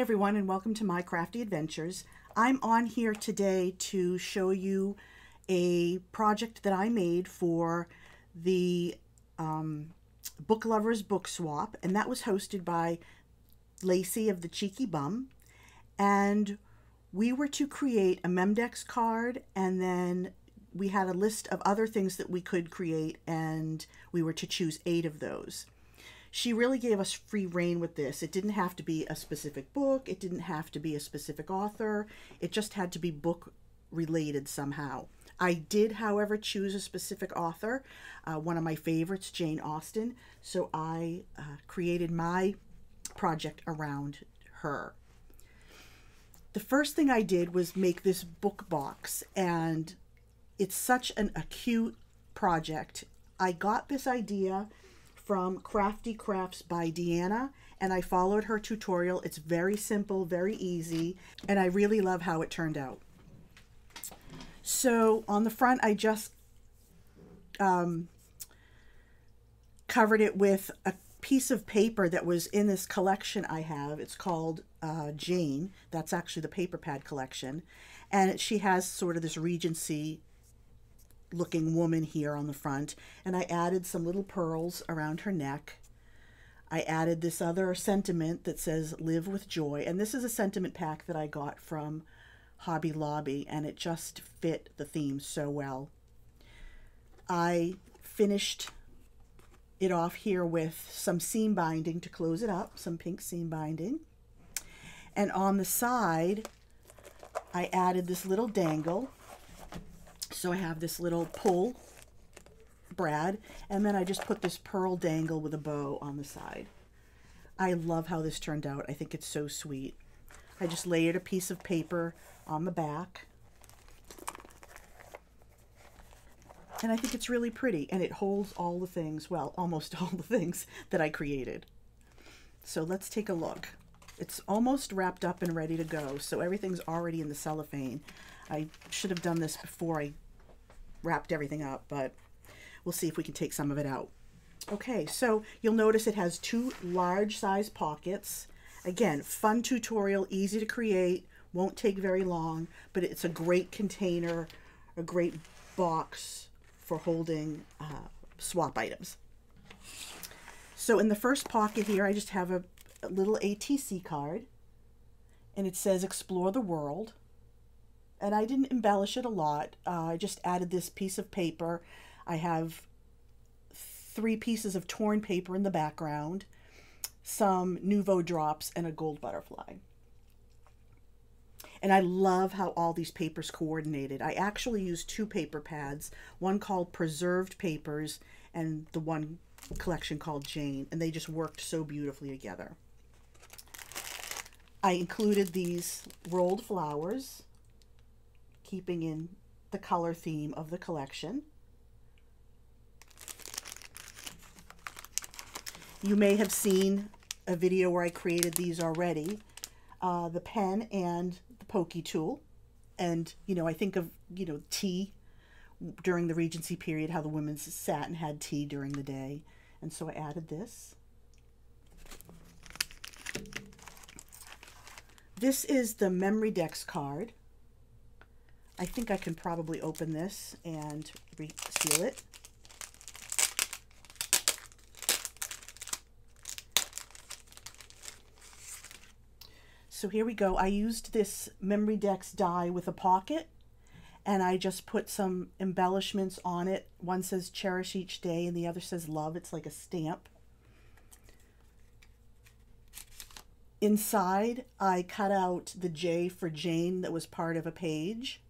everyone, and welcome to My Crafty Adventures. I'm on here today to show you a project that I made for the Book Lovers Book Swap, and that was hosted by Lacey of the Cheeky Bum. And we were to create a Memdex card, and then we had a list of other things that we could create, and we were to choose 8 of those. She really gave us free rein with this. It didn't have to be a specific book. It didn't have to be a specific author. It just had to be book related somehow. I did, however, choose a specific author, one of my favorites, Jane Austen. So I created my project around her. The first thing I did was make this book box, and it's such a cute project. I got this idea from Crafty Crafts by Deanna, and I followed her tutorial. It's very simple, very easy, and I really love how it turned out. So on the front, I just covered it with a piece of paper that was in this collection I have. It's called Jane. That's actually the paper pad collection, and she has sort of this Regency looking woman here on the front, and I added some little pearls around her neck. I added this other sentiment that says live with joy, and this is a sentiment pack that I got from Hobby Lobby, and it just fit the theme so well. I finished it off here with some seam binding to close it up, some pink seam binding, and on the side I added this little dangle. So I have this little pull brad, and then I just put this pearl dangle with a bow on the side. I love how this turned out. I think it's so sweet. I just layered a piece of paper on the back, and I think it's really pretty, and it holds all the things, well, almost all the things that I created. So let's take a look. It's almost wrapped up and ready to go, so everything's already in the cellophane. I should have done this before I wrapped everything up, but we'll see if we can take some of it out. Okay, so you'll notice it has 2 large size pockets. Again, fun tutorial, easy to create, won't take very long, but it's a great container, a great box for holding swap items. So in the first pocket here, I just have a little ATC card, and it says explore the world. And I didn't embellish it a lot. I just added this piece of paper. I have 3 pieces of torn paper in the background, some Nouveau drops, and a gold butterfly. And I love how all these papers coordinated. I actually used 2 paper pads, one called Preserved Papers and the one collection called Jane, and they just worked so beautifully together. I included these rolled flowers, keeping in the color theme of the collection. You may have seen a video where I created these already, the pen and the pokey tool. And, you know, I think of, you know, tea during the Regency period, how the women sat and had tea during the day. And so I added this. This is the Memorydex card. I think I can probably open this and reseal it. So here we go. I used this Memorydex die with a pocket, and I just put some embellishments on it. One says cherish each day and the other says love. It's like a stamp. Inside, I cut out the J for Jane that was part of a page,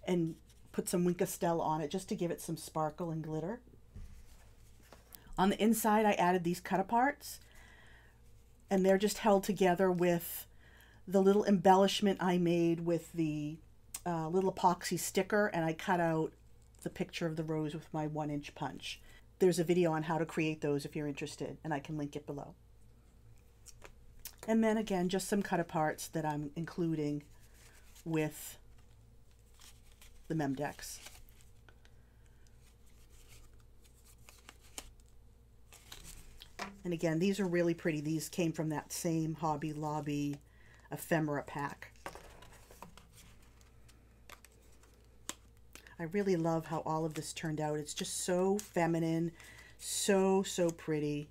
and put some Winkastel on it just to give it some sparkle and glitter. On the inside, I added these cut-aparts, and they're just held together with the little embellishment I made with the little epoxy sticker, and I cut out the picture of the rose with my 1-inch punch. There's a video on how to create those if you're interested, and I can link it below. And then again, just some cut-aparts that I'm including with the Memdex. And again, these are really pretty. These came from that same Hobby Lobby ephemera pack. I really love how all of this turned out. It's just so feminine, so pretty.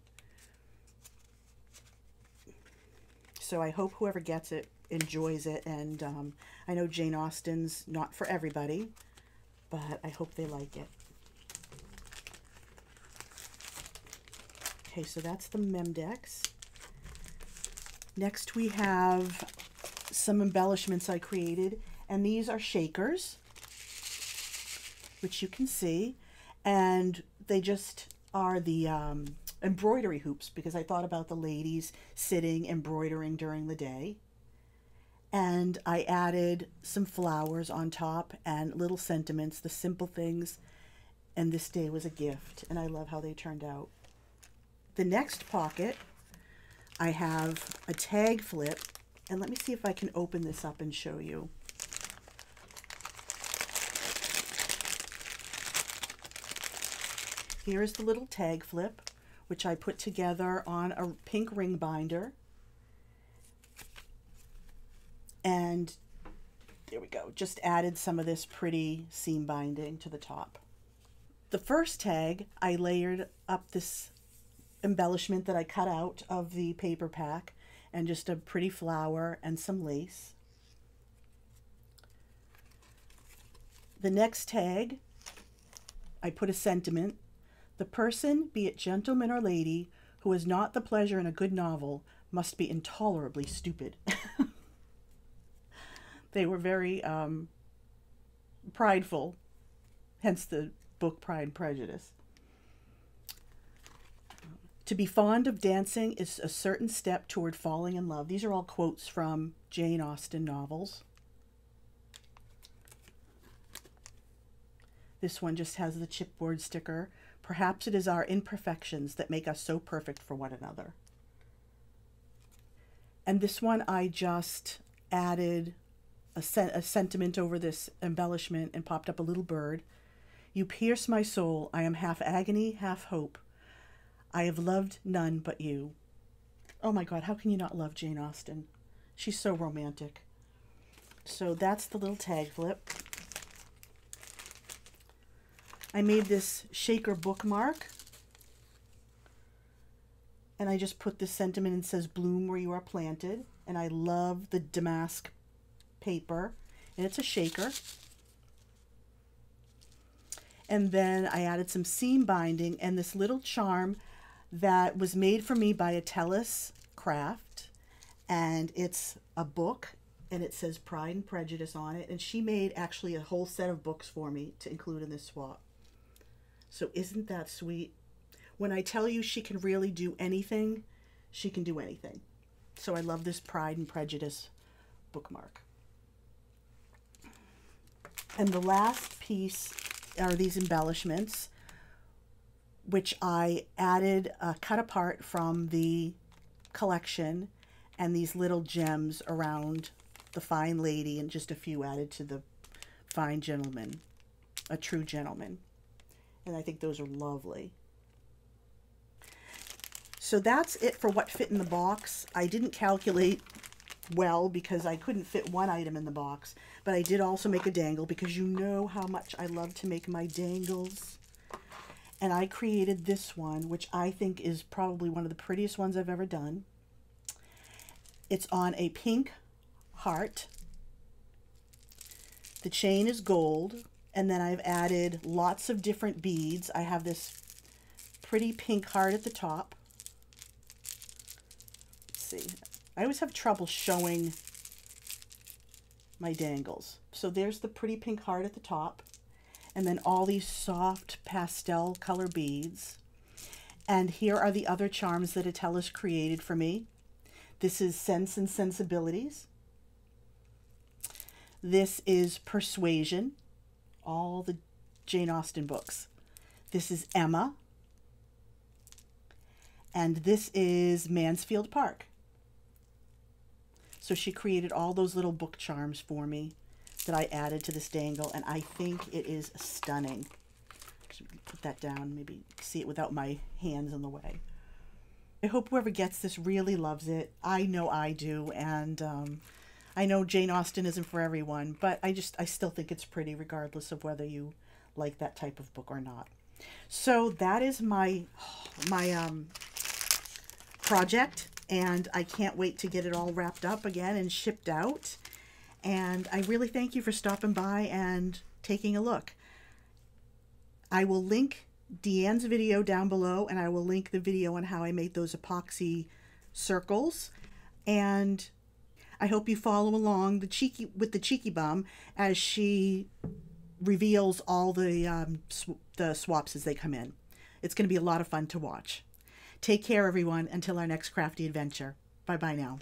So I hope whoever gets it enjoys it. And I know Jane Austen's not for everybody, but I hope they like it. Okay, so that's the Memdex. Next we have some embellishments I created, and these are shakers, which you can see, and they just are the embroidery hoops, because I thought about the ladies sitting embroidering during the day. And I added some flowers on top and little sentiments, the simple things, and this day was a gift, and I love how they turned out. The next pocket, I have a tag flip, and let me see if I can open this up and show you. Here is the little tag flip, which I put together on a pink ring binder. And there we go, just added some of this pretty seam binding to the top. The first tag, I layered up this embellishment that I cut out of the paper pack, and just a pretty flower and some lace. The next tag, I put a sentiment. The person, be it gentleman or lady, who has not the pleasure in a good novel must be intolerably stupid. They were very prideful, hence the book Pride and Prejudice. To be fond of dancing is a certain step toward falling in love. These are all quotes from Jane Austen novels. This one just has the chipboard sticker. Perhaps it is our imperfections that make us so perfect for one another. And this one I just added a sentiment over this embellishment and popped up a little bird. You pierce my soul. I am half agony, half hope. I have loved none but you. Oh my God, how can you not love Jane Austen? She's so romantic. So that's the little tag flip. I made this shaker bookmark, and I just put this sentiment and says bloom where you are planted. And I love the damask paper, and it's a shaker. And then I added some seam binding and this little charm that was made for me by Atellus Craft, and it's a book, and it says Pride and Prejudice on it, and she made actually a whole set of books for me to include in this swap. So isn't that sweet? When I tell you she can really do anything, she can do anything. So I love this Pride and Prejudice bookmark. And the last piece are these embellishments, which I added cut apart from the collection, and these little gems around the fine lady, and just a few added to the fine gentleman, a true gentleman. And I think those are lovely. So that's it for what fit in the box. I didn't calculate well because I couldn't fit one item in the box, but I did also make a dangle because you know how much I love to make my dangles. And I created this one, which I think is probably one of the prettiest ones I've ever done. It's on a pink heart. The chain is gold, and then I've added lots of different beads. I have this pretty pink heart at the top. Let's see. I always have trouble showing my dangles. So there's the pretty pink heart at the top. And then all these soft pastel color beads. And here are the other charms that Atellus created for me. This is Sense and Sensibilities. This is Persuasion, all the Jane Austen books. This is Emma. And this is Mansfield Park. So she created all those little book charms for me that I added to this dangle, and I think it is stunning. Should put that down, maybe see it without my hands in the way. I hope whoever gets this really loves it. I know I do, and I know Jane Austen isn't for everyone, but I still think it's pretty regardless of whether you like that type of book or not. So that is my project, and I can't wait to get it all wrapped up again and shipped out. And I really thank you for stopping by and taking a look. I will link Deanne's video down below, and I will link the video on how I made those epoxy circles. And I hope you follow along with the cheeky bum as she reveals all the swaps as they come in. It's going to be a lot of fun to watch. Take care, everyone, until our next crafty adventure. Bye-bye now.